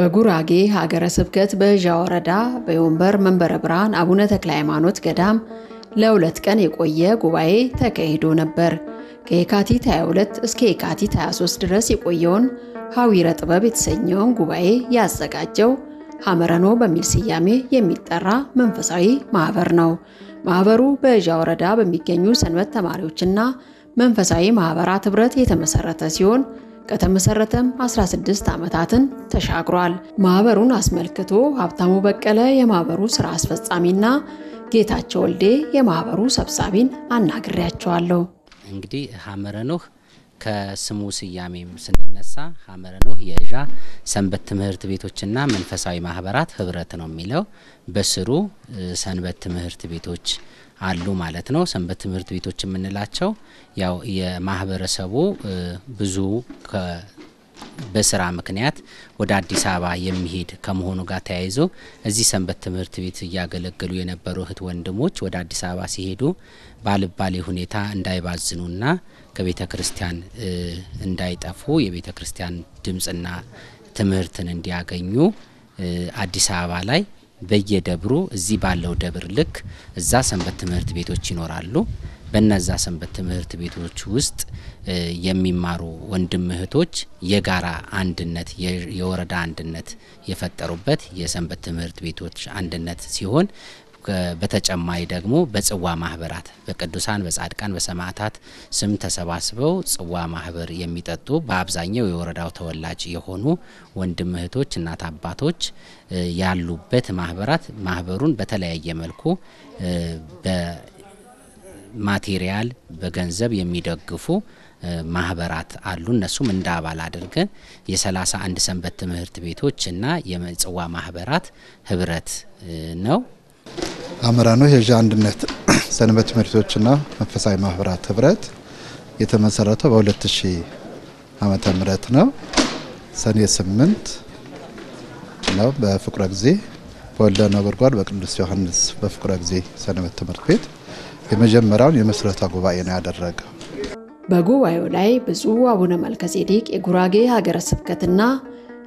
በጉራጌ ሀገረ ስብከት በእዣ ወረዳ በዮንበር መንበረ ብርሃን አቡነ ተክለ ሃይማኖት ገዳም ለሁለት ቀን የቆየ ጉባኤ ተካሂዶ ነበር። ከየካቲት 22 እስከ የካቲት 23 ድረስ የቆየውን ሐዊረ ጥበብ የተሰኘውን ጉባኤ ያዘጋጀው ሐመረኖ በሚል ስያሜ የሚጠራ መንፈሳዊ ማህበር ነው። ማህበሩ በእዣ ወረዳ በሚገኙ ሰንበት ተማሪዎችና መንፈሳዊ ማህበራት ህብረት የተመሰረተ ሲሆን ከተመሰረተም 16 ዓመታትን ተሻግሯል። ማህበሩን አስመልክቶ ሀብታሙ በቀለ የማህበሩ ስራ አስፈጻሚና ጌታቸው ወልዴ የማህበሩ ሰብሳቢን አናግሬያቸዋለሁ። እንግዲህ ሐመረኖ ከስሙ ስያሜም ስንነሳ ሐመረኖ የእዣ ሰንበት ትምህርት ቤቶችና መንፈሳዊ ማህበራት ህብረት ነው የሚለው። በስሩ ሰንበት ትምህርት ቤቶች አሉ ማለት ነው። ሰንበት ትምህርት ቤቶች የምንላቸው ያው የማህበረሰቡ ብዙ በስራ ምክንያት ወደ አዲስ አበባ የሚሄድ ከመሆኑ ጋር ተያይዞ እዚህ ሰንበት ትምህርት ቤት ያገለገሉ የነበሩ እህት ወንድሞች ወደ አዲስ አበባ ሲሄዱ ባልባሌ ሁኔታ እንዳይባዝኑና ከቤተ ክርስቲያን እንዳይጠፉ የቤተ ክርስቲያን ድምጽና ትምህርትን እንዲያገኙ አዲስ አበባ ላይ በየደብሩ እዚህ ባለው ደብር ልክ እዛ ሰንበት ትምህርት ቤቶች ይኖራሉ። በእነዛ ሰንበት ትምህርት ቤቶች ውስጥ የሚማሩ ወንድም እህቶች የጋራ አንድነት የወረዳ አንድነት የፈጠሩበት የሰንበት ትምህርት ቤቶች አንድነት ሲሆን በተጨማሪ ደግሞ በጽዋ ማህበራት በቅዱሳን በጻድቃን በሰማዕታት ስም ተሰባስበው ጽዋ ማህበር የሚጠጡ በአብዛኛው የወረዳው ተወላጅ የሆኑ ወንድም እህቶች እናት አባቶች ያሉበት ማህበራት ማህበሩን በተለያየ መልኩ በማቴሪያል በገንዘብ የሚደግፉ ማህበራት አሉ። እነሱም እንደ አባል አድርገን የ31 ሰንበት ትምህርት ቤቶችና የጽዋ ማህበራት ህብረት ነው። ሐመረኖ የእዣ አንድነት ሰንበት ትምህርት ቤቶችና መንፈሳዊ ማህበራት ህብረት የተመሰረተው በ2000 ዓመተ ምህረት ነው። ሰኔ 8 ነው በፍቁረ ጊዜ በወልደ ነጎድጓድ በቅዱስ ዮሐንስ በፍቁረ ጊዜ ሰንበት ትምህርት ቤት የመጀመሪያውን የመስረታ ጉባኤ ነው ያደረገው። በጉባኤው ላይ ብፁዕ አቡነ መልከጼዴቅ የጉራጌ ሀገረ ስብከትና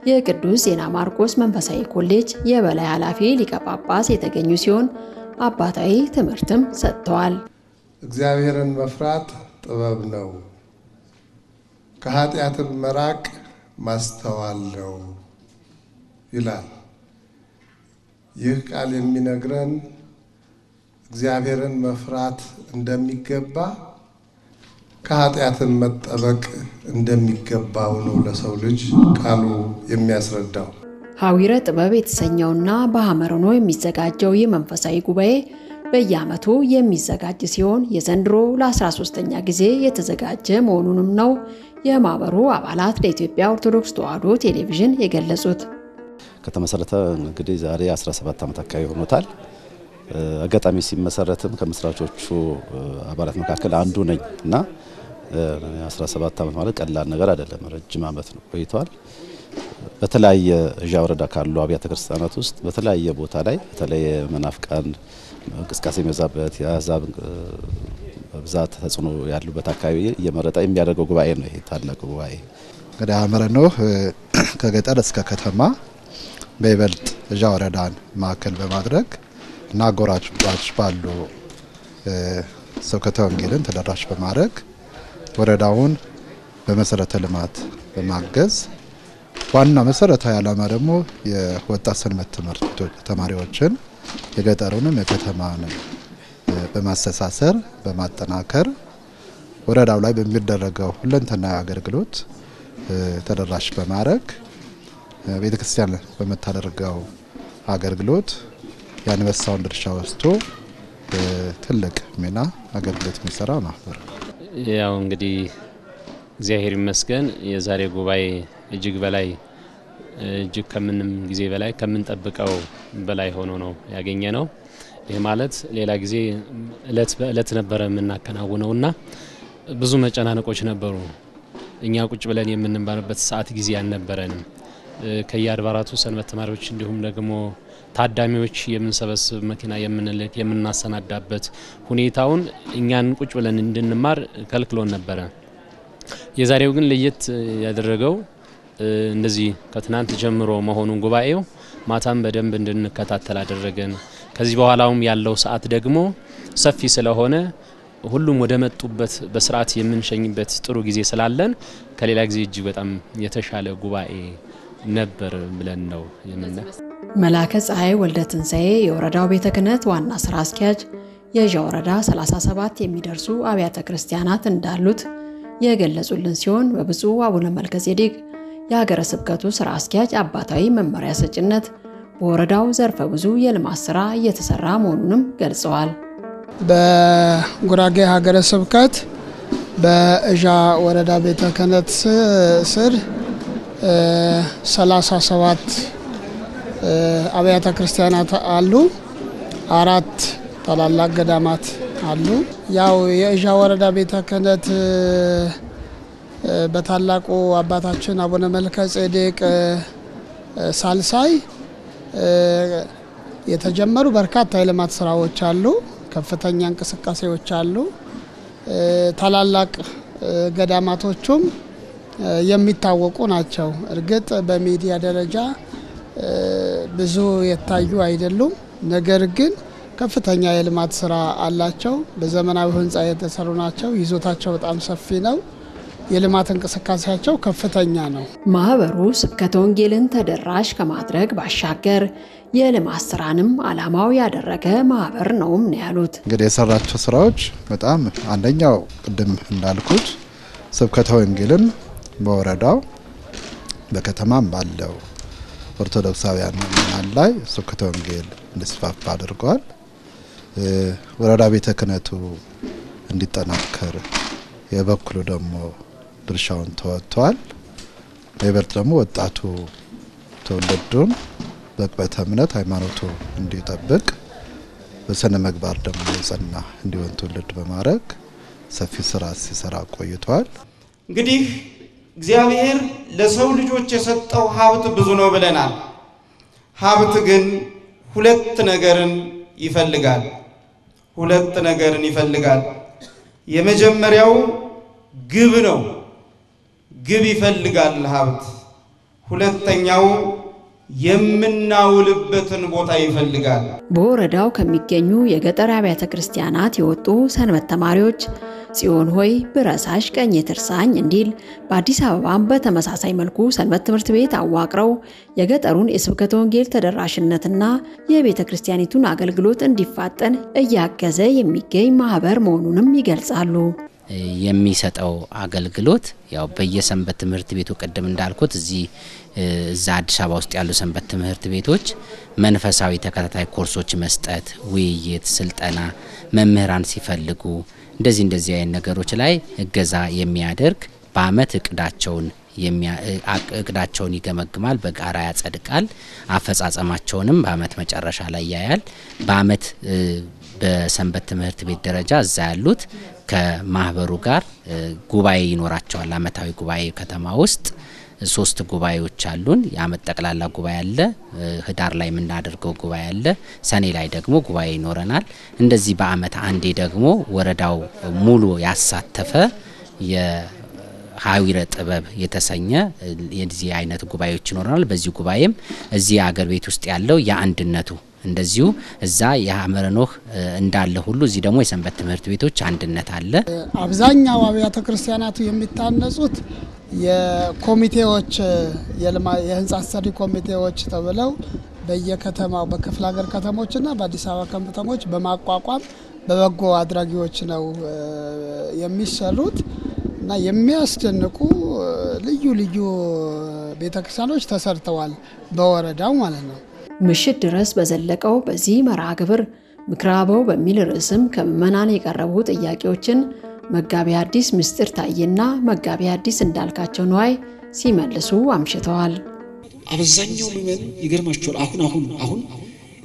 የቅዱስ ዜና ማርቆስ መንፈሳዊ ኮሌጅ የበላይ ኃላፊ ሊቀ ጳጳስ የተገኙ ሲሆን አባታዊ ትምህርትም ሰጥተዋል። እግዚአብሔርን መፍራት ጥበብ ነው፣ ከኃጢአትም መራቅ ማስተዋል ነው ይላል። ይህ ቃል የሚነግረን እግዚአብሔርን መፍራት እንደሚገባ ከኃጢአትን መጠበቅ እንደሚገባው ነው ለሰው ልጅ ቃሉ የሚያስረዳው። ሐዊረ ጥበብ የተሰኘውና በሐመረኖ የሚዘጋጀው የመንፈሳዊ ጉባኤ በየዓመቱ የሚዘጋጅ ሲሆን የዘንድሮ ለ13ኛ ጊዜ የተዘጋጀ መሆኑንም ነው የማህበሩ አባላት ለኢትዮጵያ ኦርቶዶክስ ተዋሕዶ ቴሌቪዥን የገለጹት። ከተመሰረተ እንግዲህ ዛሬ 17 ዓመት አካባቢ ሆኖታል። አጋጣሚ ሲመሰረትም ከመስራቾቹ አባላት መካከል አንዱ ነኝና 17 ዓመት ማለት ቀላል ነገር አይደለም፣ ረጅም ዓመት ነው ቆይቷል። በተለያየ እዣ ወረዳ ካሉ አብያተ ክርስቲያናት ውስጥ በተለያየ ቦታ ላይ በተለየ መናፍቃን እንቅስቃሴ የሚበዛበት የአሕዛብ በብዛት ተጽዕኖ ያሉበት አካባቢ እየመረጠ የሚያደርገው ጉባኤ ነው ይሄ ታላቅ ጉባኤ። እንግዲህ ሐመረኖ ከገጠር እስከ ከተማ በይበልጥ እዣ ወረዳን ማዕከል በማድረግ እና አጎራባች ባሉ ስብከተ ወንጌልን ተደራሽ በማድረግ ወረዳውን በመሰረተ ልማት በማገዝ ዋና መሰረታዊ ዓላማ ደግሞ የወጣት ሰንበት ትምህርት ቤቶች ተማሪዎችን የገጠሩንም የከተማውንም በማስተሳሰር በማጠናከር ወረዳው ላይ በሚደረገው ሁለንተናዊ አገልግሎት ተደራሽ በማድረግ ቤተክርስቲያን በመታደርገው አገልግሎት ያንበሳውን ድርሻ ወስዶ ትልቅ ሚና አገልግሎት የሚሰራ ማህበር። ያው እንግዲህ እግዚአብሔር ይመስገን የዛሬ ጉባኤ እጅግ ከምንም ጊዜ በላይ ከምንጠብቀው በላይ ሆኖ ነው ያገኘነው። ይሄ ማለት ሌላ ጊዜ እለት በእለት ነበር የምናከናውነውና ብዙ መጨናነቆች ነበሩ። እኛ ቁጭ ብለን የምንማርበት ሰዓት ጊዜ አልነበረንም። ከየአድባራቱ ሰንበት ተማሪዎች እንዲሁም ደግሞ ታዳሚዎች የምንሰበስብ መኪና የምንልክ የምናሰናዳበት ሁኔታውን እኛን ቁጭ ብለን እንድንማር ከልክሎን ነበር። የዛሬው ግን ለየት ያደረገው እንደዚህ ከትናንት ጀምሮ መሆኑን ጉባኤው ማታም በደንብ እንድንከታተል አደረገን። ከዚህ በኋላውም ያለው ሰዓት ደግሞ ሰፊ ስለሆነ ሁሉም ወደ መጡበት በስርዓት የምንሸኝበት ጥሩ ጊዜ ስላለን ከሌላ ጊዜ እጅግ በጣም የተሻለ ጉባኤ ነበር ብለን ነው የምንለው። መላከ ፀሐይ ወልደ ትንሳኤ የወረዳው ቤተ ክህነት ዋና ስራ አስኪያጅ የዣ ወረዳ 37 የሚደርሱ አብያተ ክርስቲያናት እንዳሉት የገለጹልን ሲሆን በብፁዕ አቡነ መልከጼዴቅ የሀገረ ስብከቱ ስራ አስኪያጅ አባታዊ መመሪያ ሰጭነት በወረዳው ዘርፈ ብዙ የልማት ስራ እየተሰራ መሆኑንም ገልጸዋል። በጉራጌ ሀገረ ስብከት በእዣ ወረዳ ቤተ ክህነት ስር 37 አብያተ ክርስቲያናት አሉ። 4 ታላላቅ ገዳማት አሉ። ያው የእዣ ወረዳ ቤተ ክህነት በታላቁ አባታችን አቡነ መልከጼዴቅ ሳልሳይ የተጀመሩ በርካታ የልማት ስራዎች አሉ። ከፍተኛ እንቅስቃሴዎች አሉ። ታላላቅ ገዳማቶቹም የሚታወቁ ናቸው። እርግጥ በሚዲያ ደረጃ ብዙ የታዩ አይደሉም። ነገር ግን ከፍተኛ የልማት ስራ አላቸው። በዘመናዊ ህንጻ የተሰሩ ናቸው። ይዞታቸው በጣም ሰፊ ነው። የልማት እንቅስቃሴያቸው ከፍተኛ ነው። ማህበሩ ስብከተ ወንጌልን ተደራሽ ከማድረግ ባሻገር የልማት ስራንም ዓላማው ያደረገ ማህበር ነውም ነው ያሉት። እንግዲህ የሰራቸው ስራዎች በጣም አንደኛው ቅድም እንዳልኩት ስብከተ ወንጌልን በወረዳው በከተማም ባለው ኦርቶዶክሳውያን ምእመናን ላይ ስብከተ ወንጌል እንዲስፋፋ አድርጓል። ወረዳ ቤተ ክህነቱ እንዲጠናከር የበኩሉ ደግሞ ድርሻውን ተወጥቷል። በይበልጥ ደግሞ ወጣቱ ትውልዱን በቅበተ እምነት ሃይማኖቱ እንዲጠብቅ በስነ ምግባር ደግሞ የጸና እንዲሆን ትውልድ በማድረግ ሰፊ ስራ ሲሰራ ቆይቷል። እንግዲህ እግዚአብሔር ለሰው ልጆች የሰጠው ሀብት ብዙ ነው ብለናል። ሀብት ግን ሁለት ነገርን ይፈልጋል። የመጀመሪያው ግብ ነው። ግብ ይፈልጋል ሀብት። ሁለተኛው የምናውልበትን ቦታ ይፈልጋል። በወረዳው ከሚገኙ የገጠር አብያተ ክርስቲያናት የወጡ ሰንበት ተማሪዎች ጽዮን ሆይ ብረሳሽ ቀኝ ትርሳኝ እንዲል በአዲስ አበባም በተመሳሳይ መልኩ ሰንበት ትምህርት ቤት አዋቅረው የገጠሩን የስብከተ ወንጌል ተደራሽነትና የቤተ ክርስቲያኒቱን አገልግሎት እንዲፋጠን እያገዘ የሚገኝ ማህበር መሆኑንም ይገልጻሉ። የሚሰጠው አገልግሎት ያው በየሰንበት ትምህርት ቤቱ ቀደም እንዳልኩት እዛ አዲስ አበባ ውስጥ ያሉ ሰንበት ትምህርት ቤቶች መንፈሳዊ ተከታታይ ኮርሶች መስጠት፣ ውይይት፣ ስልጠና መምህራን ሲፈልጉ እንደዚህ አይነት ነገሮች ላይ እገዛ የሚያደርግ በአመት እቅዳቸውን ይገመግማል፣ በጋራ ያጸድቃል። አፈጻጸማቸውንም በአመት መጨረሻ ላይ ያያል። በአመት በሰንበት ትምህርት ቤት ደረጃ እዛ ያሉት ከማህበሩ ጋር ጉባኤ ይኖራቸዋል። አመታዊ ጉባኤ ከተማ ውስጥ 3 ጉባኤዎች አሉን። የአመት ጠቅላላ ጉባኤ አለ፣ ህዳር ላይ የምናደርገው ጉባኤ አለ፣ ሰኔ ላይ ደግሞ ጉባኤ ይኖረናል። እንደዚህ በአመት አንዴ ደግሞ ወረዳው ሙሉ ያሳተፈ የሐዊረ ጥበብ የተሰኘ የዚህ አይነት ጉባኤዎች ይኖረናል። በዚህ ጉባኤም እዚህ አገር ቤት ውስጥ ያለው የአንድነቱ እንደዚሁ እዛ የሐመረ ኖህ እንዳለ ሁሉ እዚህ ደግሞ የሰንበት ትምህርት ቤቶች አንድነት አለ። አብዛኛው አብያተ ክርስቲያናቱ የሚታነጹት የኮሚቴዎች የህንጻ አሰሪ ኮሚቴዎች ተብለው በየከተማው በክፍለ ሀገር ከተሞችና በአዲስ አበባ ከተሞች በማቋቋም በበጎ አድራጊዎች ነው የሚሰሩት እና የሚያስደንቁ ልዩ ቤተክርስቲያኖች ተሰርተዋል በወረዳው ማለት ነው። ምሽት ድረስ በዘለቀው በዚህ መርሃ ግብር ምክረ አበው በሚል ርዕስም ከምዕመናን የቀረቡ ጥያቄዎችን መጋቢ ሐዲስ ምስጢር ታዬና መጋቢ ሐዲስ እንዳልካቸው ነዋይ ሲመልሱ አምሽተዋል። አብዛኛው ምዕመን ይገርማቸዋል። አሁን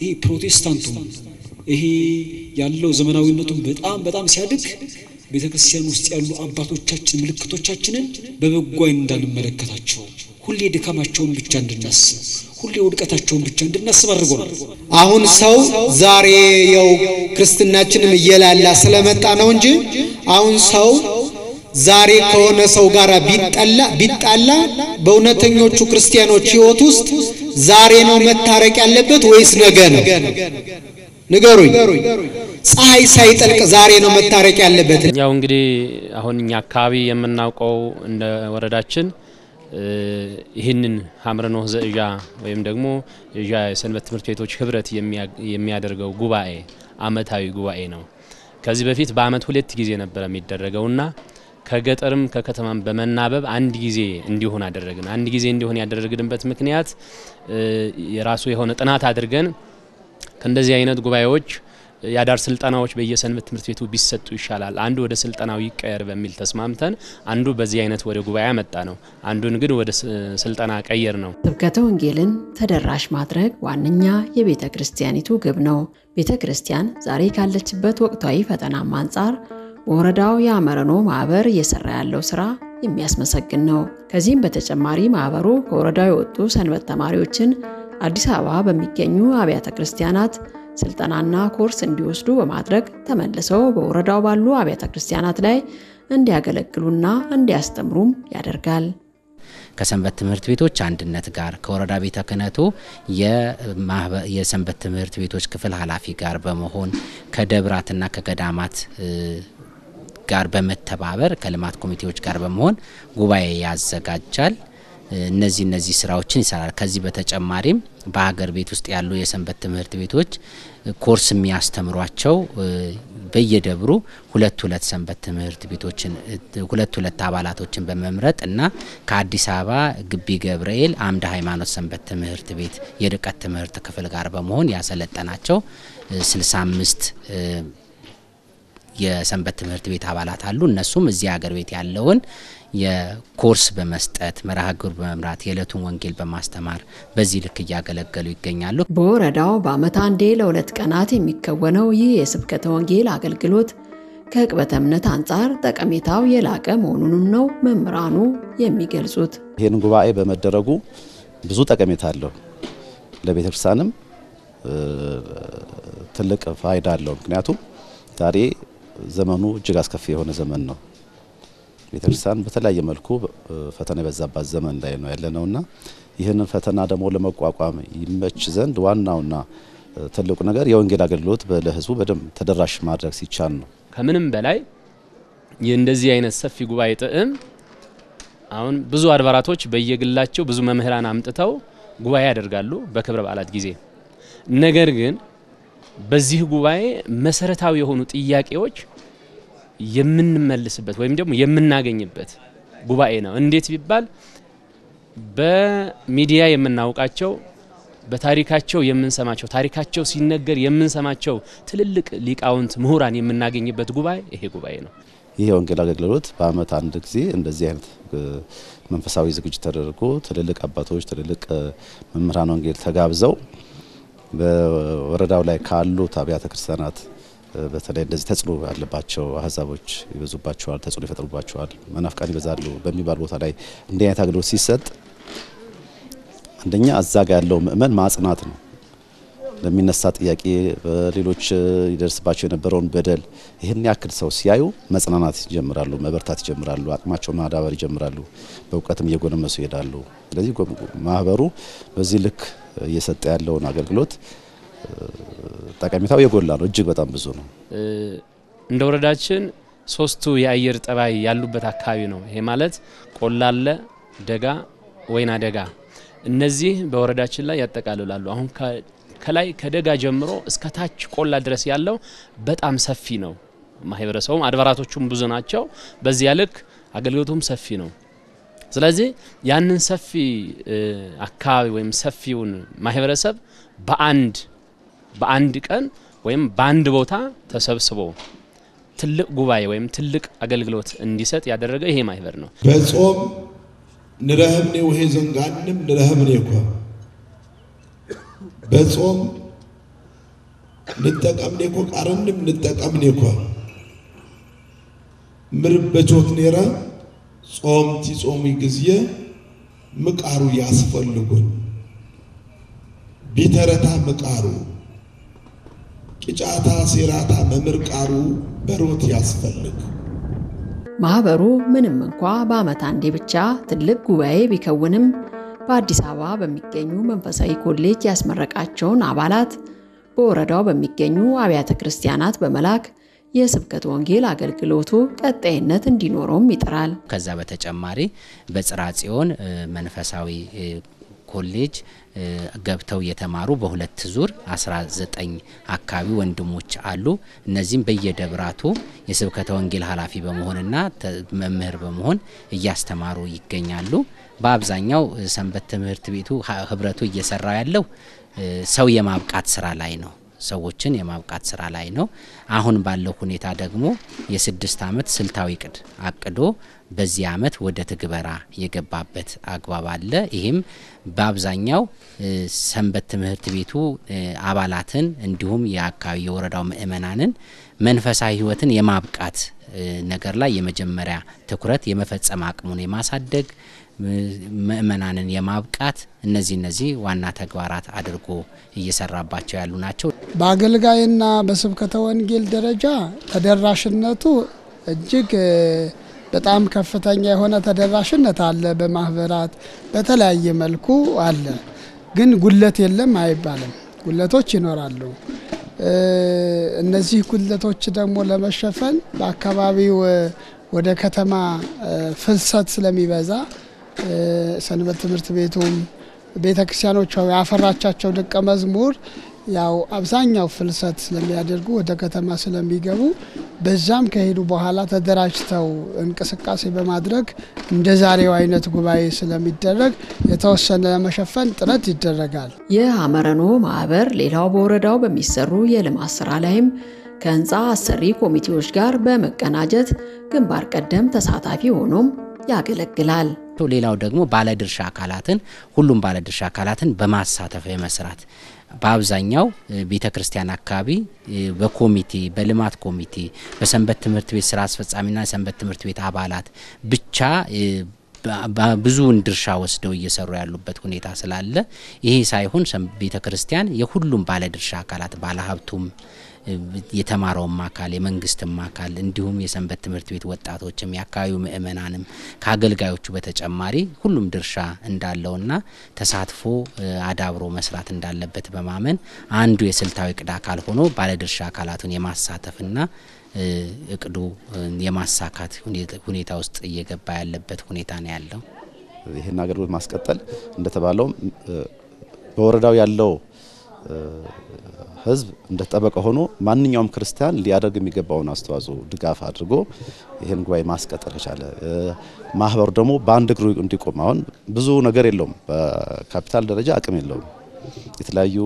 ይሄ ፕሮቴስታንቱ ይሄ ያለው ዘመናዊነቱን በጣም ሲያድግ ቤተክርስቲያን ውስጥ ያሉ አባቶቻችን ምልክቶቻችንን በበጎ አይን እንዳንመለከታቸው ሁሌ ድካማቸውን ብቻ እንድናስብ ሁሌ ውድቀታቸውን ብቻ እንድናስብ አድርጎናል። አሁን ሰው ዛሬ ያው ክርስትናችንም እየላላ ስለመጣ ነው እንጂ አሁን ሰው ዛሬ ከሆነ ሰው ጋር ቢጣላ በእውነተኞቹ ክርስቲያኖች ሕይወት ውስጥ ዛሬ ነው መታረቅ ያለበት ወይስ ነገ ነው? ንገሩኝ። ፀሐይ ሳይጠልቅ ዛሬ ነው መታረቅ ያለበት? ያው እንግዲህ አሁን እኛ አካባቢ የምናውቀው እንደ ወረዳችን ይህንን ሐመረ ኖህ ዘእዣ ወይም ደግሞ እዣ የሰንበት ትምህርት ቤቶች ህብረት የሚያደርገው ጉባኤ አመታዊ ጉባኤ ነው። ከዚህ በፊት በአመት 2 ጊዜ ነበር የሚደረገውና ከገጠርም ከከተማም በመናበብ አንድ ጊዜ እንዲሆን አደረግን። አንድ ጊዜ እንዲሆን ያደረግንበት ምክንያት የራሱ የሆነ ጥናት አድርገን ከእንደዚህ አይነት ጉባኤዎች ያዳር ስልጣናዎች በየሰንበት ትምህርት ቤቱ ቢሰጡ ይሻላል፣ አንዱ ወደ ስልጣናው ይቀየር በሚል ተስማምተን አንዱ በዚህ አይነት ወደ ጉባኤ መጣ ነው፣ አንዱን ግን ወደ ስልጣና ቀየር ነው። ስብከተ ወንጌልን ተደራሽ ማድረግ ዋነኛ የቤተ ክርስቲያኒቱ ግብ ነው። ቤተ ክርስቲያን ዛሬ ካለችበት ወቅታዊ ፈተናም አንጻር በወረዳው የሐመረ ኖህ ማህበር እየሰራ ያለው ስራ የሚያስመሰግን ነው። ከዚህም በተጨማሪ ማህበሩ ከወረዳው የወጡ ሰንበት ተማሪዎችን አዲስ አበባ በሚገኙ አብያተ ክርስቲያናት ስልጠናና ኮርስ እንዲወስዱ በማድረግ ተመልሰው በወረዳው ባሉ አብያተ ክርስቲያናት ላይ እንዲያገለግሉና እንዲያስተምሩም ያደርጋል። ከሰንበት ትምህርት ቤቶች አንድነት ጋር ከወረዳ ቤተ ክህነቱ የሰንበት ትምህርት ቤቶች ክፍል ኃላፊ ጋር በመሆን ከደብራትና ከገዳማት ጋር በመተባበር ከልማት ኮሚቴዎች ጋር በመሆን ጉባኤ ያዘጋጃል። እነዚህ ስራዎችን ይሰራል። ከዚህ በተጨማሪም በሀገር ቤት ውስጥ ያሉ የሰንበት ትምህርት ቤቶች ኮርስ የሚያስተምሯቸው በየደብሩ ሁለት ሰንበት ትምህርት ቤቶችን ሁለት አባላቶችን በመምረጥ እና ከአዲስ አበባ ግቢ ገብርኤል አምደ ሃይማኖት ሰንበት ትምህርት ቤት የርቀት ትምህርት ክፍል ጋር በመሆን ያሰለጠናቸው 65 የሰንበት ትምህርት ቤት አባላት አሉ። እነሱም እዚህ ሀገር ቤት ያለውን የኮርስ በመስጠት መርሃ ግብር በመምራት የዕለቱን ወንጌል በማስተማር በዚህ ልክ እያገለገሉ ይገኛሉ። በወረዳው በአመት አንዴ ለ2 ቀናት የሚከወነው ይህ የስብከተ ወንጌል አገልግሎት ከዕቅበተ እምነት አንጻር ጠቀሜታው የላቀ መሆኑንም ነው መምህራኑ የሚገልጹት። ይህን ጉባኤ በመደረጉ ብዙ ጠቀሜታ አለው። ለቤተክርስቲያንም ትልቅ ፋይዳ አለው። ምክንያቱም ዛሬ ዘመኑ እጅግ አስከፊ የሆነ ዘመን ነው። ቤተክርስቲያን በተለያየ መልኩ ፈተና የበዛባት ዘመን ላይ ነው ያለነውና ይህንን ፈተና ደግሞ ለመቋቋም ይመች ዘንድ ዋናውና ትልቁ ነገር የወንጌል አገልግሎት ለህዝቡ በደንብ ተደራሽ ማድረግ ሲቻል ነው። ከምንም በላይ የእንደዚህ አይነት ሰፊ ጉባኤ ጥቅም አሁን ብዙ አድባራቶች በየግላቸው ብዙ መምህራን አምጥተው ጉባኤ ያደርጋሉ በክብረ በዓላት ጊዜ። ነገር ግን በዚህ ጉባኤ መሰረታዊ የሆኑ ጥያቄዎች የምንመልስበት ወይም ደግሞ የምናገኝበት ጉባኤ ነው። እንዴት ቢባል በሚዲያ የምናውቃቸው በታሪካቸው የምንሰማቸው ታሪካቸው ሲነገር የምንሰማቸው ትልልቅ ሊቃውንት ምሁራን የምናገኝበት ጉባኤ ይሄ ጉባኤ ነው። ይሄ ወንጌል አገልግሎት በአመት አንድ ጊዜ እንደዚህ አይነት መንፈሳዊ ዝግጅት ተደርጎ ትልልቅ አባቶች ትልልቅ መምህራን ወንጌል ተጋብዘው በወረዳው ላይ ካሉት አብያተ ክርስቲያናት በተለይ እንደዚህ ተጽዕኖ ያለባቸው አህዛቦች ይበዙባቸዋል፣ ተጽዕኖ ይፈጥሩባቸዋል፣ መናፍቃን ይበዛሉ በሚባል ቦታ ላይ እንዲህ አይነት አገልግሎት ሲሰጥ አንደኛ አዛጋ ያለው ምእመን ማጽናት ነው። ለሚነሳ ጥያቄ በሌሎች ይደርስባቸው የነበረውን በደል ይሄን ያክል ሰው ሲያዩ መጽናናት ይጀምራሉ፣ መበርታት ይጀምራሉ፣ አቅማቸውን ማዳበር ይጀምራሉ፣ በእውቀትም እየጎለመሱ ይሄዳሉ። ስለዚህ ማህበሩ በዚህ ልክ እየሰጠ ያለውን አገልግሎት ጠቀሜታው የጎላ ነው፣ እጅግ በጣም ብዙ ነው። እንደ ወረዳችን 3ቱ የአየር ጠባይ ያሉበት አካባቢ ነው። ይሄ ማለት ቆላለ፣ ደጋ፣ ወይና ደጋ እነዚህ በወረዳችን ላይ ያጠቃልላሉ። አሁን ከላይ ከደጋ ጀምሮ እስከ ታች ቆላ ድረስ ያለው በጣም ሰፊ ነው። ማህበረሰቡም አድባራቶቹም ብዙ ናቸው። በዚያ ልክ አገልግሎቱም ሰፊ ነው። ስለዚህ ያንን ሰፊ አካባቢ ወይም ሰፊውን ማህበረሰብ በአንድ ቀን ወይም በአንድ ቦታ ተሰብስቦ ትልቅ ጉባኤ ወይም ትልቅ አገልግሎት እንዲሰጥ ያደረገ ይሄ ማህበር ነው። በጾም ንረህምኔ ወሄ ዘንጋንም ንረህምኔ እኮ በጾም ንጠቀምኔ እኮ ቃርንም ንጠቀምኔ እኮ ምርበቾት ኔራ ጾም ቲጾም ጊዜ ምቃሩ ያስፈልጉን ቢተረታ ምቃሩ ቂጫታ ሴራታ መምርቃሩ በሮት ያስፈልግ። ማህበሩ ምንም እንኳ በዓመት አንዴ ብቻ ትልቅ ጉባኤ ቢከውንም በአዲስ አበባ በሚገኙ መንፈሳዊ ኮሌጅ ያስመረቃቸውን አባላት በወረዳው በሚገኙ አብያተ ክርስቲያናት በመላክ የስብከተ ወንጌል አገልግሎቱ ቀጣይነት እንዲኖረውም ይጥራል። ከዛ በተጨማሪ በጽርሐ ጽዮን መንፈሳዊ ኮሌጅ ገብተው የተማሩ በሁለት ዙር 19 አካባቢ ወንድሞች አሉ። እነዚህም በየደብራቱ የስብከተ ወንጌል ኃላፊ በመሆንና መምህር በመሆን እያስተማሩ ይገኛሉ። በአብዛኛው ሰንበት ትምህርት ቤቱ ህብረቱ እየሰራ ያለው ሰው የማብቃት ስራ ላይ ነው። ሰዎችን የማብቃት ስራ ላይ ነው። አሁን ባለው ሁኔታ ደግሞ የ6 ዓመት ስልታዊ ቅድ አቅዶ በዚህ ዓመት ወደ ትግበራ የገባበት አግባብ አለ። ይሄም በአብዛኛው ሰንበት ትምህርት ቤቱ አባላትን እንዲሁም የአካባቢ የወረዳው ምእመናንን መንፈሳዊ ህይወትን የማብቃት ነገር ላይ የመጀመሪያ ትኩረት የመፈጸም አቅሙን የማሳደግ ምእመናንን የማብቃት እነዚህ ዋና ተግባራት አድርጎ እየሰራባቸው ያሉ ናቸው። በአገልጋይና በስብከተ ወንጌል ደረጃ ተደራሽነቱ እጅግ በጣም ከፍተኛ የሆነ ተደራሽነት አለ። በማህበራት በተለያየ መልኩ አለ። ግን ጉለት የለም አይባልም። ጉለቶች ይኖራሉ። እነዚህ ጉለቶች ደግሞ ለመሸፈን በአካባቢው ወደ ከተማ ፍልሰት ስለሚበዛ ሰንበት ትምህርት ቤቱም ቤተክርስቲያኖች ያፈራቻቸው ደቀ መዝሙር ያው አብዛኛው ፍልሰት ስለሚያደርጉ ወደ ከተማ ስለሚገቡ በዛም ከሄዱ በኋላ ተደራጅተው እንቅስቃሴ በማድረግ እንደ ዛሬው አይነት ጉባኤ ስለሚደረግ የተወሰነ ለመሸፈን ጥረት ይደረጋል። የሐመረኖ ማህበር ሌላው በወረዳው በሚሰሩ የልማት ስራ ላይም ከህንፃ አሰሪ ኮሚቴዎች ጋር በመቀናጀት ግንባር ቀደም ተሳታፊ ሆኖም ያገለግላል። ሌላው ደግሞ ባለድርሻ አካላትን ሁሉም ባለድርሻ አካላትን በማሳተፍ የመስራት በአብዛኛው ቤተክርስቲያን አካባቢ በኮሚቴ በልማት ኮሚቴ በሰንበት ትምህርት ቤት ስራ አስፈጻሚና ሰንበት ትምህርት ቤት አባላት ብቻ ብዙውን ድርሻ ወስደው እየሰሩ ያሉበት ሁኔታ ስላለ ይሄ ሳይሆን ቤተክርስቲያን የሁሉም ባለድርሻ አካላት ባለሀብቱም የተማረውም አካል የመንግስትም አካል እንዲሁም የሰንበት ትምህርት ቤት ወጣቶችም የአካባቢው ምእመናንም ከአገልጋዮቹ በተጨማሪ ሁሉም ድርሻ እንዳለውና ተሳትፎ አዳብሮ መስራት እንዳለበት በማመን አንዱ የስልታዊ ቅድ አካል ሆኖ ባለድርሻ አካላቱን የማሳተፍና እቅዱ የማሳካት ሁኔታ ውስጥ እየገባ ያለበት ሁኔታ ነው ያለው። ይሄን አገልግሎት ማስቀጠል እንደተባለው በወረዳው ያለው ህዝብ እንደተጠበቀ ሆኖ ማንኛውም ክርስቲያን ሊያደርግ የሚገባውን አስተዋጽኦ ድጋፍ አድርጎ ይሄን ጉባኤ ማስቀጠል ይቻላል። ማህበሩ ደግሞ በአንድ እግሩ እንዲቆም አሁን ብዙ ነገር የለውም። በካፒታል ደረጃ አቅም የለውም። የተለያዩ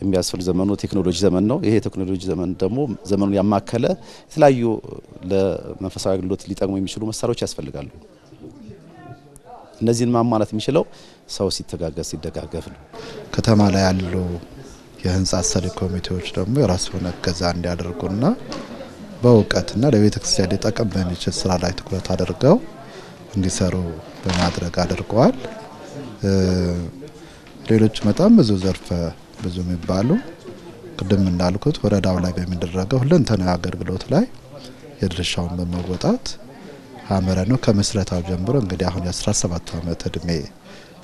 የሚያስፈልግ ዘመኑ ቴክኖሎጂ ዘመን ነው። ይሄ ቴክኖሎጂ ዘመን ደግሞ ዘመኑን ያማከለ የተለያዩ ለመንፈሳዊ አገልግሎት ሊጠቅሙ የሚችሉ መሳሪያዎች ያስፈልጋሉ። እነዚህን ማሟላት የሚችለው ሰው ሲተጋገዝ ሲደጋገፍ ነው። ከተማ ላይ ያሉ የህንፃ አሰሪ ኮሚቴዎች ደግሞ የራሱን እገዛ እንዲያደርጉና በእውቀትና ለቤተክርስቲያን ሊጠቅም በሚችል ስራ ላይ ትኩረት አድርገው እንዲሰሩ በማድረግ አድርገዋል። ሌሎች በጣም ብዙ ዘርፈ ብዙ የሚባሉ ቅድም እንዳልኩት ወረዳው ላይ በሚደረገው ሁለንተናዊ አገልግሎት ላይ የድርሻውን በመወጣት ሐመረኖ ከምስረታው ጀምሮ እንግዲህ አሁን የ17 ዓመት እድሜ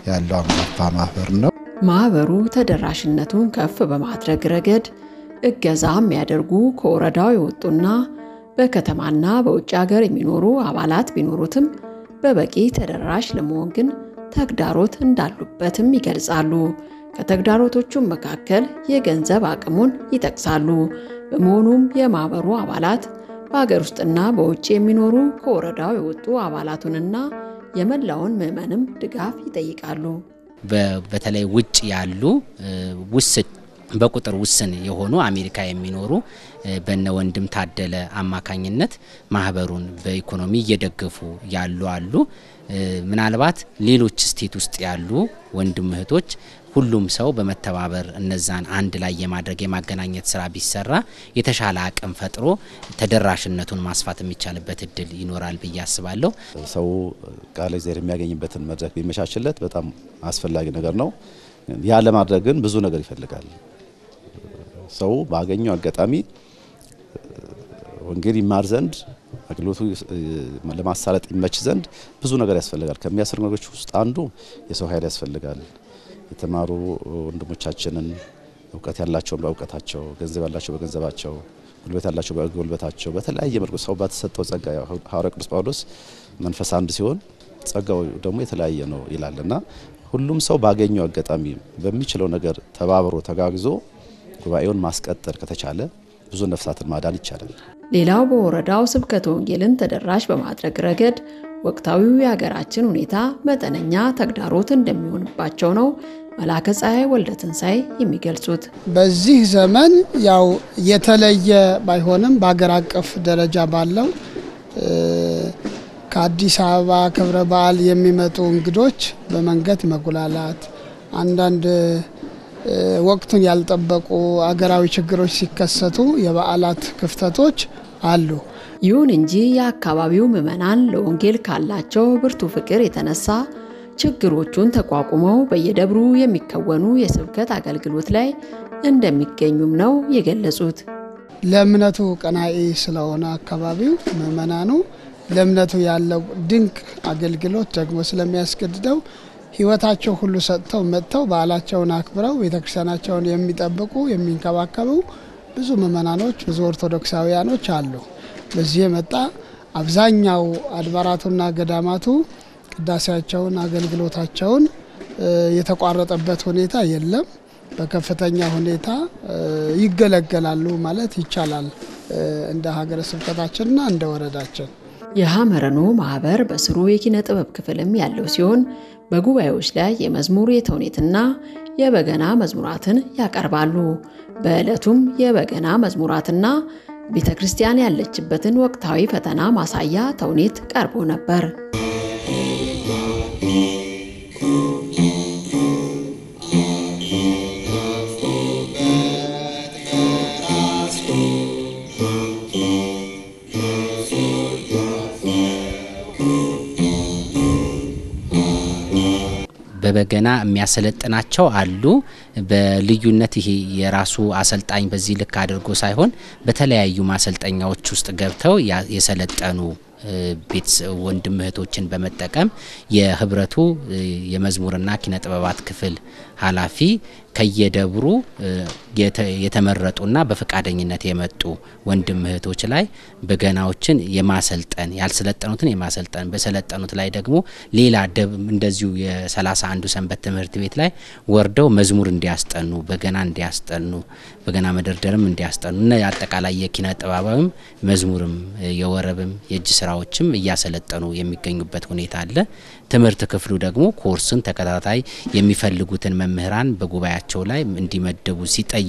ያለው አንጋፋ ማህበር ነው። ማህበሩ ተደራሽነቱን ከፍ በማድረግ ረገድ እገዛ የሚያደርጉ ከወረዳው የወጡና በከተማና በውጭ ሀገር የሚኖሩ አባላት ቢኖሩትም በበቂ ተደራሽ ለመሆን ግን ተግዳሮት እንዳሉበትም ይገልጻሉ። ከተግዳሮቶቹም መካከል የገንዘብ አቅሙን ይጠቅሳሉ። በመሆኑም የማህበሩ አባላት በሀገር ውስጥና በውጭ የሚኖሩ ከወረዳው የወጡ አባላቱንና የመላውን ምእመንም ድጋፍ ይጠይቃሉ። በተለይ ውጭ ያሉ በቁጥር ውስን የሆኑ አሜሪካ የሚኖሩ በነ ወንድም ታደለ አማካኝነት ማህበሩን በኢኮኖሚ እየደገፉ ያሉ አሉ። ምናልባት ሌሎች ስቴት ውስጥ ያሉ ወንድም እህቶች ሁሉም ሰው በመተባበር እነዛን አንድ ላይ የማድረግ የማገናኘት ስራ ቢሰራ የተሻለ አቅም ፈጥሮ ተደራሽነቱን ማስፋት የሚቻልበት እድል ይኖራል ብዬ አስባለሁ። ሰው ቃለ እግዚአብሔር የሚያገኝበትን መድረክ ቢመቻችለት በጣም አስፈላጊ ነገር ነው። ያ ለማድረግ ግን ብዙ ነገር ይፈልጋል። ሰው ባገኘው አጋጣሚ ወንጌል ይማር ዘንድ አገልግሎቱ ለማሳለጥ ይመች ዘንድ ብዙ ነገር ያስፈልጋል። ከሚያስፈልጉ ነገሮች ውስጥ አንዱ የሰው ኃይል ያስፈልጋል። የተማሩ ወንድሞቻችንን እውቀት ያላቸው በእውቀታቸው፣ ገንዘብ ያላቸው በገንዘባቸው፣ ጉልበት ያላቸው በጉልበታቸው በተለያየ መልኩ ሰው በተሰጠው ጸጋ ሐዋርያው ቅዱስ ጳውሎስ መንፈስ አንድ ሲሆን ጸጋው ደግሞ የተለያየ ነው ይላልና ሁሉም ሰው ባገኘው አጋጣሚ በሚችለው ነገር ተባብሮ ተጋግዞ ጉባኤውን ማስቀጠል ከተቻለ ብዙ ነፍሳትን ማዳን ይቻላል። ሌላው በወረዳው ስብከተ ወንጌልን ተደራሽ በማድረግ ረገድ ወቅታዊው የሀገራችን ሁኔታ መጠነኛ ተግዳሮት እንደሚሆንባቸው ነው መላከ ፀሐይ ወልደ ትንሳኤ የሚገልጹት። በዚህ ዘመን ያው የተለየ ባይሆንም በአገር አቀፍ ደረጃ ባለው ከአዲስ አበባ ክብረ በዓል የሚመጡ እንግዶች በመንገድ መጉላላት፣ አንዳንድ ወቅቱን ያልጠበቁ አገራዊ ችግሮች ሲከሰቱ የበዓላት ክፍተቶች አሉ። ይሁን እንጂ የአካባቢው ምዕመናን ለወንጌል ካላቸው ብርቱ ፍቅር የተነሳ ችግሮቹን ተቋቁመው በየደብሩ የሚከወኑ የስብከት አገልግሎት ላይ እንደሚገኙም ነው የገለጹት። ለእምነቱ ቀናኢ ስለሆነ አካባቢው ምዕመናኑ ለእምነቱ ያለው ድንቅ አገልግሎት ደግሞ ስለሚያስገድደው ሕይወታቸው ሁሉ ሰጥተው መጥተው በዓላቸውን አክብረው ቤተክርስቲያናቸውን የሚጠብቁ የሚንከባከቡ ብዙ ምዕመናኖች ብዙ ኦርቶዶክሳውያኖች አሉ። በዚህ የመጣ አብዛኛው አድባራቱና ገዳማቱ ቅዳሴያቸውን አገልግሎታቸውን የተቋረጠበት ሁኔታ የለም። በከፍተኛ ሁኔታ ይገለገላሉ ማለት ይቻላል እንደ ሀገረ ስብከታችንና እንደ ወረዳችን። የሐመረኖ ማህበር በስሩ የኪነ ጥበብ ክፍልም ያለው ሲሆን በጉባኤዎች ላይ የመዝሙር የተውኔትና የበገና መዝሙራትን ያቀርባሉ። በዕለቱም የበገና መዝሙራትና ቤተክርስቲያን ያለችበትን ወቅታዊ ፈተና ማሳያ ተውኔት ቀርቦ ነበር። በበገና የሚያሰለጥናቸው አሉ። በልዩነት ይሄ የራሱ አሰልጣኝ በዚህ ልክ አድርጎ ሳይሆን በተለያዩ ማሰልጠኛዎች ውስጥ ገብተው የሰለጠኑ ቤት ወንድም እህቶችን በመጠቀም የህብረቱ የመዝሙርና ኪነ ጥበባት ክፍል ኃላፊ ከየደብሩ የተመረጡና በፈቃደኝነት የመጡ ወንድም እህቶች ላይ በገናዎችን የማሰልጠን ያልሰለጠኑትን የማሰልጠን በሰለጠኑት ላይ ደግሞ ሌላ እንደዚሁ የ31 ሰንበት ትምህርት ቤት ላይ ወርደው መዝሙር እንዲያስጠኑ በገና እንዲያስጠኑ በገና መደርደርም እንዲያስጠኑ እና አጠቃላይ የኪነ ጥበባዊም መዝሙርም የወረብም የእጅ ስራዎችም እያሰለጠኑ የሚገኙበት ሁኔታ አለ። ትምህርት ክፍሉ ደግሞ ኮርስን ተከታታይ የሚፈልጉትን መምህራን በጉባኤያቸው ላይ እንዲመደቡ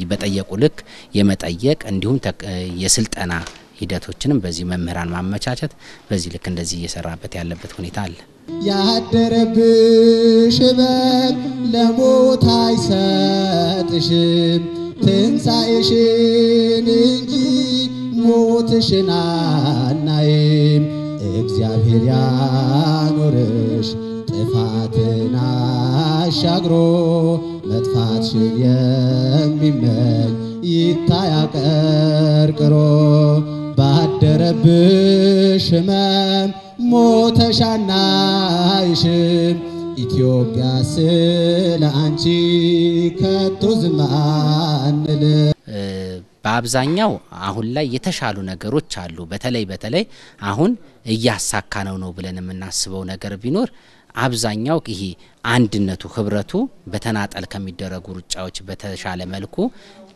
በጠየቁ ልክ የመጠየቅ እንዲሁም የስልጠና ሂደቶችንም በዚህ መምህራን ማመቻቸት በዚህ ልክ እንደዚህ እየሰራበት ያለበት ሁኔታ አለ። ያደረብሽ በል ለሞት አይሰጥሽም ትንሣኤሽን እንጂ ሞትሽን አናይም። እግዚአብሔር ያኖርሽ ጥፋትን አሻግሮ መጥፋትሽን የሚመኝ ይታይ አቀርቅሮ ባደረብሽ ሕመም ሞተሽ አናይሽም። ኢትዮጵያ ስለ አንቺ ከቶ ዝም አንልም። በአብዛኛው አሁን ላይ የተሻሉ ነገሮች አሉ። በተለይ አሁን እያሳካነው ነው ብለን የምናስበው ነገር ቢኖር አብዛኛው ይሄ አንድነቱ ህብረቱ በተናጠል ከሚደረጉ ሩጫዎች በተሻለ መልኩ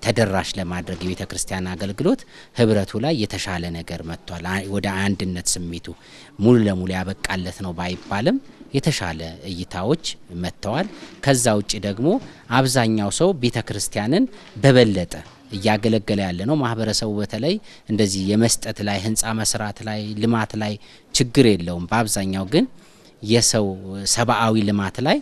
ተደራሽ ለማድረግ የቤተ ክርስቲያን አገልግሎት ህብረቱ ላይ የተሻለ ነገር መጥቷል። ወደ አንድነት ስሜቱ ሙሉ ለሙሉ ያበቃለት ነው ባይባልም የተሻለ እይታዎች መጥተዋል። ከዛ ውጪ ደግሞ አብዛኛው ሰው ቤተ ክርስቲያንን በበለጠ እያገለገለ ያለ ነው። ማህበረሰቡ በተለይ እንደዚህ የመስጠት ላይ ህንጻ መስራት ላይ ልማት ላይ ችግር የለውም። በአብዛኛው ግን የሰው ሰባዊ ልማት ላይ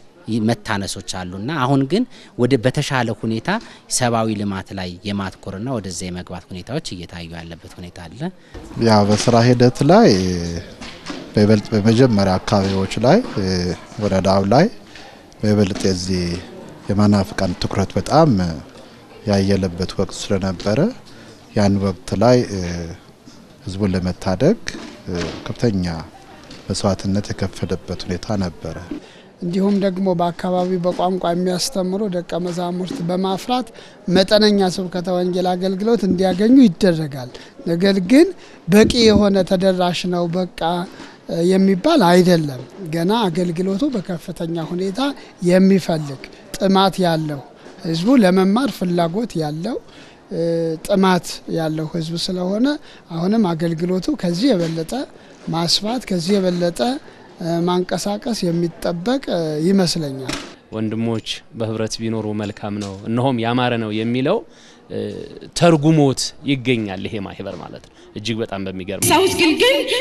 መታነሶች አሉና አሁን ግን ወደ በተሻለ ሁኔታ ሰባዊ ልማት ላይ የማትኮርና ወደዛ የመግባት ሁኔታዎች እየታዩ ያለበት ሁኔታ አለ። ያው በስራ ሂደት ላይ በይበልጥ በመጀመሪያ አካባቢዎች ላይ ወረዳው ላይ በይበልጥ የዚህ የመናፍቃን ትኩረት በጣም ያየለበት ወቅት ስለነበረ ያን ወቅት ላይ ህዝቡን ለመታደግ ከፍተኛ መስዋዕትነት የከፈለበት ሁኔታ ነበረ። እንዲሁም ደግሞ በአካባቢው በቋንቋ የሚያስተምሩ ደቀ መዛሙርት በማፍራት መጠነኛ ስብከተ ወንጌል አገልግሎት እንዲያገኙ ይደረጋል። ነገር ግን በቂ የሆነ ተደራሽ ነው በቃ የሚባል አይደለም። ገና አገልግሎቱ በከፍተኛ ሁኔታ የሚፈልግ ጥማት ያለው ህዝቡ ለመማር ፍላጎት ያለው ጥማት ያለው ህዝብ ስለሆነ አሁንም አገልግሎቱ ከዚህ የበለጠ ማስፋት ከዚህ የበለጠ ማንቀሳቀስ የሚጠበቅ ይመስለኛል። ወንድሞች በህብረት ቢኖሩ መልካም ነው እነሆም ያማረ ነው የሚለው ተርጉሞት ይገኛል። ይሄ ማህበር ማለት ነው እጅግ በጣም በሚገርም ሳውስ ግን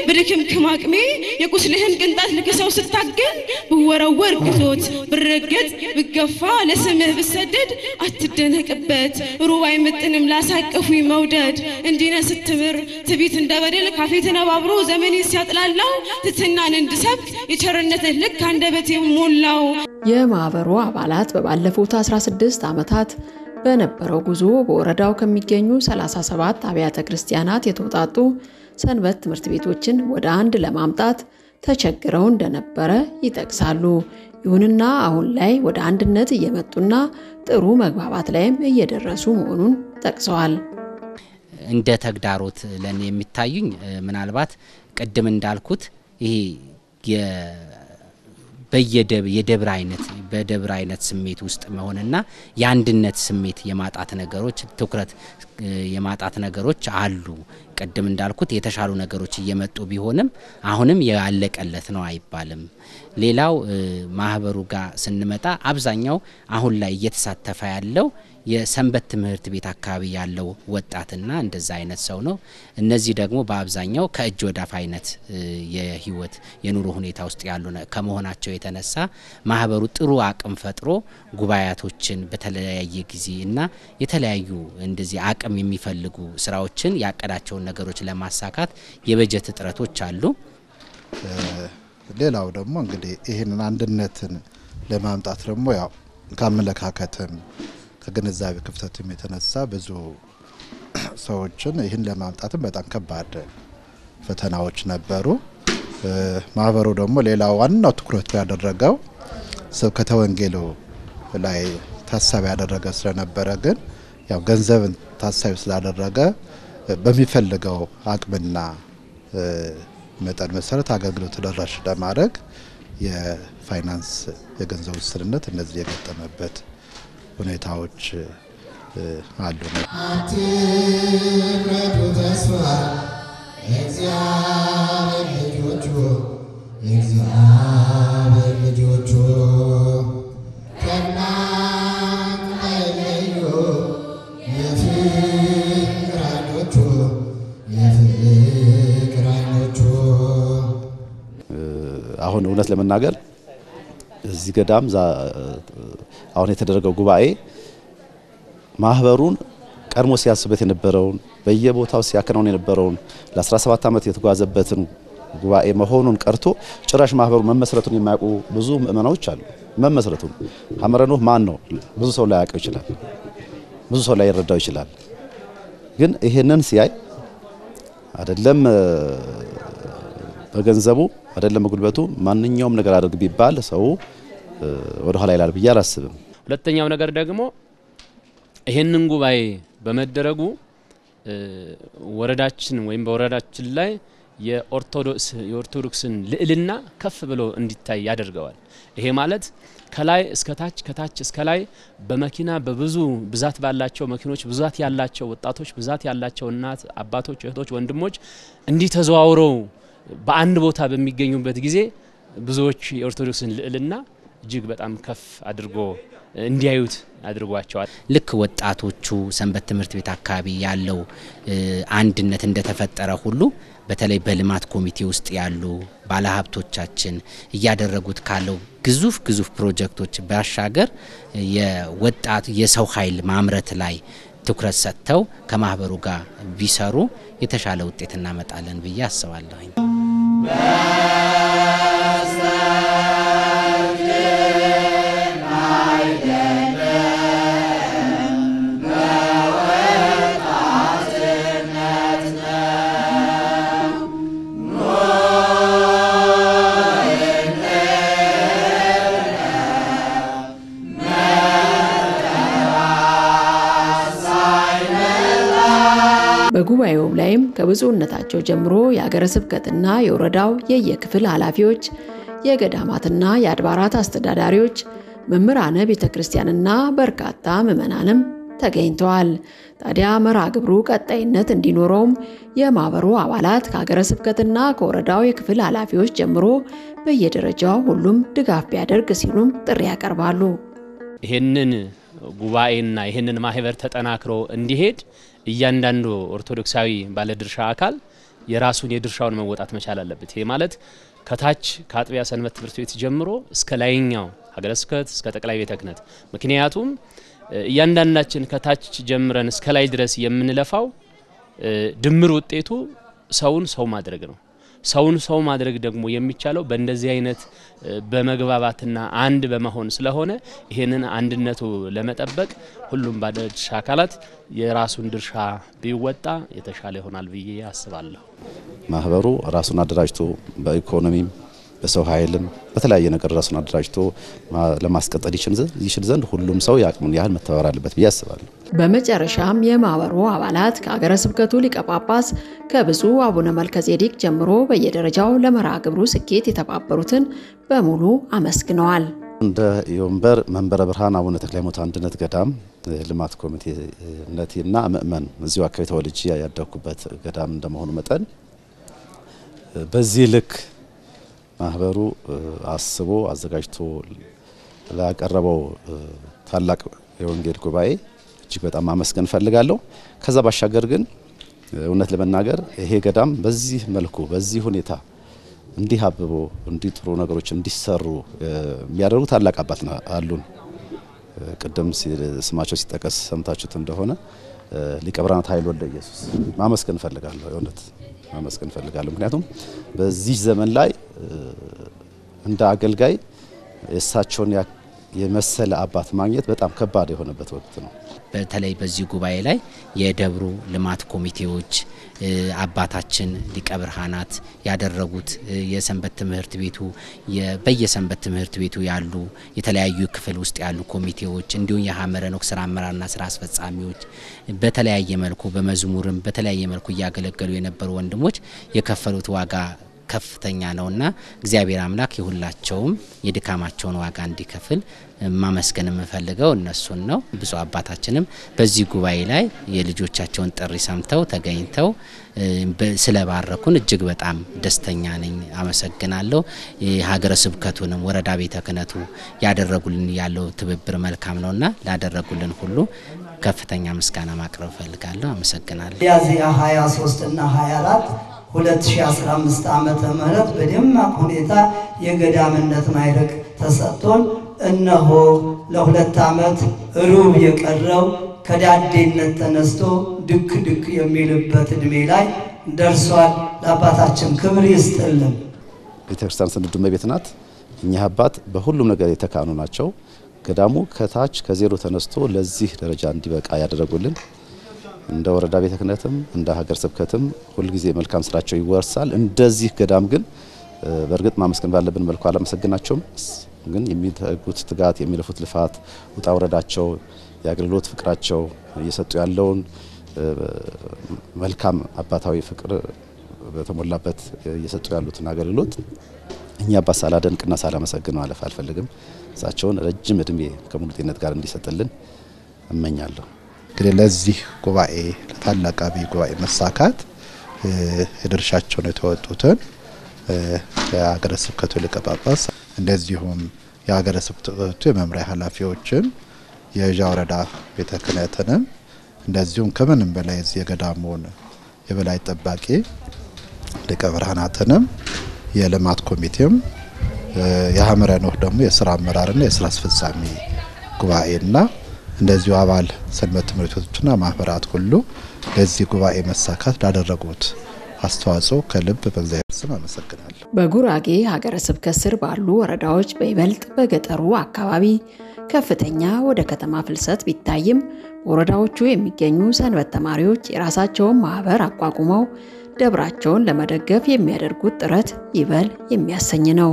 በደከምክም አቅሜ የቁስልህን ቅንጣት ልከሰው ስታገል ብወረወር ግዞት ብረገጥ ብገፋ ለስምህ ብሰደድ አትደነቅበት ሩባይ ምጥንም ላሳቀፉኝ መውደድ እንዲነ ስትምር ትቢት እንደበደል ካፌ ተነባብሮ ዘመኔ ሲያጥላላው ትትናን እንድሰብክ የቸርነትህ ልክ አንደበቴ ሞላው። የማህበሩ አባላት በባለፉት 16 ዓመታት በነበረው ጉዞ በወረዳው ከሚገኙ 37 አብያተ ክርስቲያናት የተውጣጡ ሰንበት ትምህርት ቤቶችን ወደ አንድ ለማምጣት ተቸግረው እንደነበረ ይጠቅሳሉ። ይሁንና አሁን ላይ ወደ አንድነት እየመጡና ጥሩ መግባባት ላይም እየደረሱ መሆኑን ጠቅሰዋል። እንደ ተግዳሮት ለኔ የሚታዩኝ ምናልባት ቀደም እንዳልኩት ይሄ የደብር አይነት ስሜት ውስጥ መሆንና የአንድነት ስሜት የማጣት ነገሮች ትኩረት የማጣት ነገሮች አሉ። ቀደም እንዳልኩት የተሻሉ ነገሮች እየመጡ ቢሆንም አሁንም ያለቀለት ነው አይባልም። ሌላው ማህበሩ ጋር ስንመጣ አብዛኛው አሁን ላይ እየተሳተፈ ያለው የሰንበት ትምህርት ቤት አካባቢ ያለው ወጣትና እንደዛ አይነት ሰው ነው። እነዚህ ደግሞ በአብዛኛው ከእጅ ወዳፍ አይነት የህይወት የኑሮ ሁኔታ ውስጥ ያሉ ከመሆናቸው የተነሳ ማህበሩ ጥሩ አቅም ፈጥሮ ጉባኤያቶችን በተለያየ ጊዜ እና የተለያዩ እንደዚህ አቅም የሚፈልጉ ስራዎችን ያቀዳቸው ነገሮች ለማሳካት የበጀት እጥረቶች አሉ። ሌላው ደግሞ እንግዲህ ይሄንን አንድነትን ለማምጣት ደግሞ ያው ከአመለካከትም ከግንዛቤ ክፍተትም የተነሳ ብዙ ሰዎችን ይህን ለማምጣትም በጣም ከባድ ፈተናዎች ነበሩ። ማህበሩ ደግሞ ሌላው ዋናው ትኩረት ያደረገው ስብከተ ወንጌሉ ላይ ታሳቢ ያደረገ ስለነበረ ግን ያው ገንዘብን ታሳቢ ስላደረገ በሚፈልገው አቅምና መጠን መሰረት አገልግሎት ተደራሽ ለማድረግ የፋይናንስ የገንዘብ ውስንነት እነዚህ የገጠመበት ሁኔታዎች አሉ ነው። አትፍረዱ ተስፋ እግዚአብሔር ልጆቹ ከእናንተ አይለዩ የፍቅር ዓይኖቹ አሁን እውነት ለመናገር እዚህ ገዳም አሁን የተደረገው ጉባኤ ማህበሩን ቀድሞ ሲያስበት የነበረውን በየቦታው ሲያከናውን የነበረውን ለ17 ዓመት የተጓዘበትን ጉባኤ መሆኑን ቀርቶ ጭራሽ ማህበሩ መመስረቱን የማያውቁ ብዙ ምእመናኖች አሉ። መመስረቱን ሐመረ ኖህ ማን ነው ብዙ ሰው ላይ ያውቀው ይችላል፣ ብዙ ሰው ላይ ይረዳው ይችላል። ግን ይሄንን ሲያይ አይደለም በገንዘቡ አይደለም በጉልበቱ ማንኛውም ነገር አድርግ ቢባል ሰው ወደ ኋላ ይላል ብዬ አላስብም። ሁለተኛው ነገር ደግሞ ይሄንን ጉባኤ በመደረጉ ወረዳችን ወይም በወረዳችን ላይ የኦርቶዶክስን ልዕልና ከፍ ብሎ እንዲታይ ያደርገዋል። ይሄ ማለት ከላይ እስከ ታች ከታች እስከ ላይ በመኪና በብዙ ብዛት ባላቸው መኪኖች ብዛት ያላቸው ወጣቶች ብዛት ያላቸው እናት አባቶች እህቶች ወንድሞች እንዲህ ተዘዋውረው በአንድ ቦታ በሚገኙበት ጊዜ ብዙዎች የኦርቶዶክስን ልዕልና እጅግ በጣም ከፍ አድርጎ እንዲያዩት አድርጓቸዋል። ልክ ወጣቶቹ ሰንበት ትምህርት ቤት አካባቢ ያለው አንድነት እንደተፈጠረ ሁሉ በተለይ በልማት ኮሚቴ ውስጥ ያሉ ባለሀብቶቻችን እያደረጉት ካለው ግዙፍ ፕሮጀክቶች ባሻገር የወጣት የሰው ኃይል ማምረት ላይ ትኩረት ሰጥተው ከማህበሩ ጋር ቢሰሩ የተሻለ ውጤት እናመጣለን ብዬ አስባለሁ። በጉባኤው ላይም ከብፁዕነታቸው ጀምሮ የሀገረ ስብከትና የወረዳው የየክፍል ኃላፊዎች፣ የገዳማትና የአድባራት አስተዳዳሪዎች፣ መምህራነ ቤተክርስቲያንና በርካታ ምዕመናንም ተገኝተዋል። ታዲያ መርሃ ግብሩ ቀጣይነት እንዲኖረውም የማህበሩ አባላት ከሀገረ ስብከትና ከወረዳው የክፍል ኃላፊዎች ጀምሮ በየደረጃው ሁሉም ድጋፍ ቢያደርግ ሲሉም ጥሪ ያቀርባሉ። ይሄንን ጉባኤና ይሄንን ማህበር ተጠናክሮ እንዲሄድ እያንዳንዱ ኦርቶዶክሳዊ ባለድርሻ አካል የድርሻውን መወጣት መቻል አለበት። ይሄ ማለት ከታች ከአጥቢያ ሰንበት ትምህርት ቤት ጀምሮ እስከ ላይኛው ሀገረ ስብከት እስከ ጠቅላይ ቤተ ክህነት። ምክንያቱም እያንዳንዳችን ከታች ጀምረን እስከ ላይ ድረስ የምንለፋው ድምር ውጤቱ ሰውን ሰው ማድረግ ነው። ሰውን ሰው ማድረግ ደግሞ የሚቻለው በእንደዚህ አይነት በመግባባትና አንድ በመሆን ስለሆነ ይሄንን አንድነቱ ለመጠበቅ ሁሉም ባለድርሻ አካላት የራሱን ድርሻ ቢወጣ የተሻለ ይሆናል ብዬ አስባለሁ። ማህበሩ ራሱን አደራጅቶ በኢኮኖሚም በሰው ኃይልም በተለያየ ነገር ራሱን አደራጅቶ ለማስቀጠል ይችል ዘንድ ሁሉም ሰው ያቅሙን ያህል መተባበር አለበት ብዬ አስባለሁ። በመጨረሻም የማህበሩ አባላት ከሀገረ ስብከቱ ሊቀ ጳጳስ ከብፁዕ አቡነ መልከጼዴቅ ጀምሮ በየደረጃው ለመርሃ ግብሩ ስኬት የተባበሩትን በሙሉ አመስግነዋል። እንደ የወንበር መንበረ ብርሃን አቡነ ተክለ ሃይማኖት አንድነት ገዳም ልማት ኮሚቴነትና ምእመን እዚሁ አካባቢ ተወልጄ ያደኩበት ገዳም እንደመሆኑ መጠን በዚህ ልክ ማህበሩ አስቦ አዘጋጅቶ ላቀረበው ታላቅ የወንጌል ጉባኤ እጅግ በጣም ማመስገን ፈልጋለሁ። ከዛ ባሻገር ግን እውነት ለመናገር ይሄ ገዳም በዚህ መልኩ በዚህ ሁኔታ እንዲህ አብቦ እንዲህ ጥሩ ነገሮች እንዲሰሩ የሚያደርጉ ታላቅ አባት አሉን። ቅድም ስማቸው ሲጠቀስ ሰምታችሁት እንደሆነ ሊቀ ብርሃናት ኃይለ ወልደ ኢየሱስ ማመስገን ፈልጋለሁ። እውነት ማመስገን ፈልጋለሁ። ምክንያቱም በዚህ ዘመን ላይ እንደ አገልጋይ እሳቸውን የመሰለ አባት ማግኘት በጣም ከባድ የሆነበት ወቅት ነው። በተለይ በዚህ ጉባኤ ላይ የደብሩ ልማት ኮሚቴዎች አባታችን ሊቀ ብርሃናት ያደረጉት የሰንበት ትምህርት ቤቱ በየሰንበት ትምህርት ቤቱ ያሉ የተለያዩ ክፍል ውስጥ ያሉ ኮሚቴዎች እንዲሁም የሐመረ ኖህ ስራ አመራርና ስራ አስፈጻሚዎች በተለያየ መልኩ በመዝሙርም በተለያየ መልኩ ያገለገሉ የነበሩ ወንድሞች የከፈሉት ዋጋ ከፍተኛ ነውና እግዚአብሔር አምላክ የሁላቸውም የድካማቸውን ዋጋ እንዲከፍል ማመስገን የምፈልገው እነሱን ነው። ብፁዕ አባታችንም በዚህ ጉባኤ ላይ የልጆቻቸውን ጥሪ ሰምተው ተገኝተው ስለባረኩን እጅግ በጣም ደስተኛ ነኝ። አመሰግናለሁ። የሀገረ ስብከቱንም ወረዳ ቤተ ክህነቱ ያደረጉልን ያለው ትብብር መልካም ነውና ላደረጉልን ሁሉ ከፍተኛ ምስጋና ማቅረብ ፈልጋለሁ። አመሰግናለሁ። ሚያዝያ 23 እና 24 2015 ዓመተ ምህረት በደማቅ ሁኔታ የገዳምነት ማዕረግ ተሰጥቶን እነሆ ለ2 ዓመት ሩብ የቀረው ከዳዴነት ተነስቶ ድክ ድክ የሚልበት እድሜ ላይ ደርሷል። ለአባታችን ክብር ይስጥልን። ቤተክርስቲያን ስንዱ እመቤት ናት። እኛ አባት በሁሉም ነገር የተካኑ ናቸው። ገዳሙ ከታች ከዜሮ ተነስቶ ለዚህ ደረጃ እንዲበቃ ያደረጉልን እንደ ወረዳ ቤተ ክህነትም እንደ ሀገር ስብከትም ሁሉ ጊዜ መልካም ስራቸው ይወርሳል። እንደዚህ ገዳም ግን በእርግጥ ማመስገን ባለብን መልኩ አላመሰግናቸውም። ግን የሚተጉት ትጋት የሚለፉት ልፋት ውጣ ወረዳቸው የአገልግሎት ፍቅራቸው እየሰጡ ያለውን መልካም አባታዊ ፍቅር በተሞላበት እየሰጡ ያሉትን አገልግሎት እኛ አባት ሳላደንቅና ሳላመሰግን ማለፍ አልፈልግም። እሳቸውን ረጅም እድሜ ከሙሉ ጤንነት ጋር እንዲሰጥልን እመኛለሁ። እንግዲህ ለዚህ ጉባኤ ለታላቅ አብይ ጉባኤ መሳካት የድርሻቸውን የተወጡትን የሀገረ ስብከቱ ሊቀ ጳጳስ እንደዚሁም የሀገረ ስብከቱ የመምሪያ ኃላፊዎችን የጃ ወረዳ ቤተ ክህነትንም እንደዚሁም ከምንም በላይ እዚህ የገዳሙን የበላይ ጠባቂ ሊቀ ብርሃናትንም የልማት ኮሚቴም የሐመረ ኖህ ደግሞ የስራ አመራርና የስራ አስፈጻሚ ጉባኤና እንደዚሁ አባል ሰንበት ትምህርት ቤቶችና ማህበራት ሁሉ ለዚህ ጉባኤ መሳካት ላደረጉት አስተዋጽኦ ከልብ በእግዚአብሔር ስም አመሰግናለሁ። በጉራጌ ሀገረ ስብከት ስር ባሉ ወረዳዎች በይበልጥ በገጠሩ አካባቢ ከፍተኛ ወደ ከተማ ፍልሰት ቢታይም ወረዳዎቹ የሚገኙ ሰንበት ተማሪዎች የራሳቸውን ማህበር አቋቁመው ደብራቸውን ለመደገፍ የሚያደርጉት ጥረት ይበል የሚያሰኝ ነው።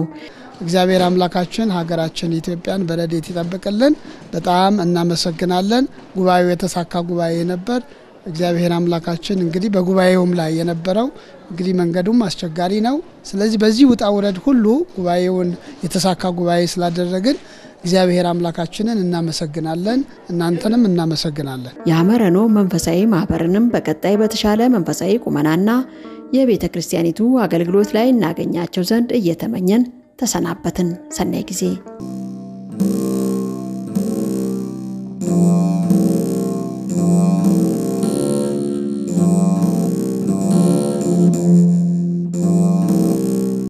እግዚአብሔር አምላካችን ሀገራችን ኢትዮጵያን በረድኤት ይጠብቅልን። በጣም እናመሰግናለን። ጉባኤው የተሳካ ጉባኤ ነበር። እግዚአብሔር አምላካችን እንግዲህ በጉባኤውም ላይ የነበረው እንግዲህ መንገዱም አስቸጋሪ ነው። ስለዚህ በዚህ ውጣ ውረድ ሁሉ ጉባኤውን የተሳካ ጉባኤ ስላደረግን እግዚአብሔር አምላካችንን እናመሰግናለን። እናንተንም እናመሰግናለን። የሐመረኖ መንፈሳዊ ማህበርንም በቀጣይ በተሻለ መንፈሳዊ ቁመናና የቤተ ክርስቲያኒቱ አገልግሎት ላይ እናገኛቸው ዘንድ እየተመኘን ተሰናበትን። ሰናይ ጊዜ።